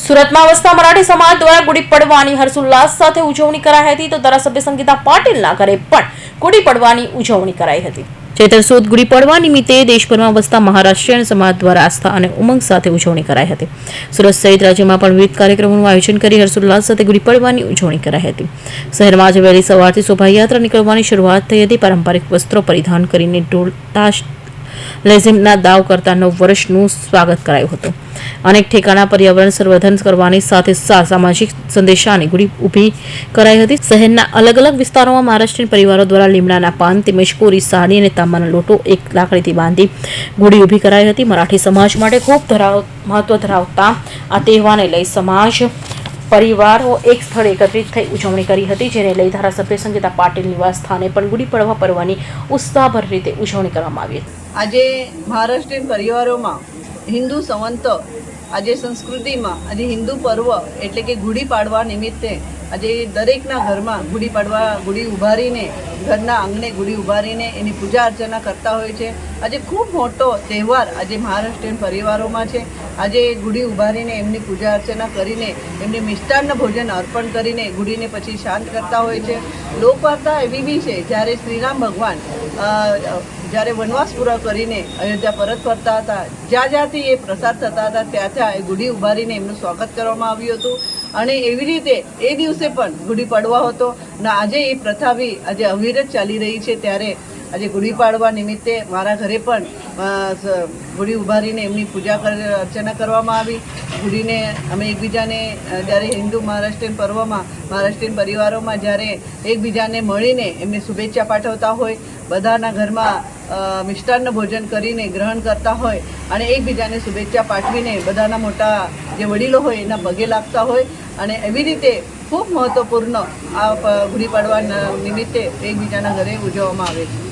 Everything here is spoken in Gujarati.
સુરતમાં વસતા મરાઠી સમાજ દ્વારા ગુડી પડવાની હર્ષોલ્લાસ સાથે ઉજવણી કરાઈ હતી તો ધારાસભ્ય સંગીતા પાટીલના ઘરે પણ ગુડી પડવાની ઉજવણી કરાઈ હતી। ચૈત્ર સુદ ગુડી પડવા નિમિત્તે દેશભરમાં વસતા મહારાષ્ટ્રીયન સમાજ દ્વારા આસ્થા અને ઉમંગ સાથે ઉજવણી કરાઈ હતી। સુરત સહિત રાજ્યમાં પણ વિવિધ કાર્યક્રમોનું આયોજન કરી હર્ષોલ્લાસ સાથે ગુડી પડવાની ઉજવણી કરાઈ હતી। શહેરમાં આજે વહેલી સવારથી શોભાયાત્રા નીકળવાની શરૂઆત થઈ હતી। પારંપરિક વસ્ત્રો પરિધાન કરીને ઢોલ તાશ લેઝિમના દાવ કરતા 9 વર્ષનું સ્વાગત કરાયું હતું। અનેક ઠેકાણા પર્યાવરણ સંવર્ધન કરવાની સાથે સામાજિક સંદેશાની ગુડી ઊભી કરાઈ હતી। શહેરના અલગ અલગ વિસ્તારોમાં મહારાષ્ટ્રીયન પરિવારો દ્વારા લીમડાના પાન તેમજ કોરી સાડી અને તાંબાનો લોટો એક લાકડીથી બાંધી ગુડી ઊભી કરાઈ હતી। મરાઠી સમાજ માટે ખૂબ મહત્વ ધરાવતા આ તહેવારને લઈ સમાજ પરિવારો એક સ્થળે એકત્રિત થઈ ઉજવણી કરી હતી, જેને લઈ ધારાસભ્ય સંગીતા પાટીલ નિવાસ સ્થાને પણ ગુડી પડવા પર્વની ઉત્સાહભર રીતે ઉજવણી કરવામાં આવી હતી। આજે મહારાષ્ટ્રીયન પરિવારોમાં હિન્દુ સંવંત આજે સંસ્કૃતિમાં આજે હિન્દુ પર્વ એટલે કે ગુડી પાડવા નિમિત્તે આજે દરેકના ઘરમાં ગુડી પાડવા ગુડી ઉભારીને ઘરના આંગણે ગુડી ઉભારીને એની પૂજા અર્ચના કરતા હોય છે। આજે ખૂબ મોટો તહેવાર આજે મહારાષ્ટ્રીયન પરિવારોમાં છે। આજે ગુડી ઉભારીને એમની પૂજા અર્ચના કરીને એમને મિષ્ટાન્ન ભોજન અર્પણ કરીને ગુડીને પછી શાંત કરતા હોય છે। લોકવાર્તા એવી બી છે જ્યારે શ્રીરામ ભગવાન જ્યારે વનવાસ પૂરા કરીને અયોધ્યા પરત ફરતા હતા, જ્યાં જ્યાંથી એ પ્રસાર થતા હતા ત્યાં ત્યાં એ ગુડી ઉભારીને એમનું સ્વાગત કરવામાં આવ્યું હતું અને એવી રીતે એ દિવસે પણ ગુડી પડવા હતો અને આજે એ પ્રથા બી આજે અવિરત ચાલી રહી છે। ત્યારે આજે ગુડી પાડવા નિમિત્તે મારા ઘરે પણ ગુડી ઉભારીને એમની પૂજા અર્ચના કરવામાં આવી। ગુડીને અમે એકબીજાને જ્યારે હિન્દુ મહારાષ્ટ્રીયન પર્વમાં મહારાષ્ટ્રીયન પરિવારોમાં જ્યારે એકબીજાને મળીને એમને શુભેચ્છા પાઠવતા હોય, બધાના ઘરમાં મિષ્ટાન્ન ભોજન કરીને ગ્રહણ કરતા હોય અને એકબીજાને શુભેચ્છા પાઠવીને બધાના મોટા જે વડીલો હોય એના પગે લાગતા હોય અને એવી રીતે ખૂબ મહત્ત્વપૂર્ણ આ ગુડી પાડવા નિમિત્તે એકબીજાના ઘરે ઉજવવામાં આવે છે।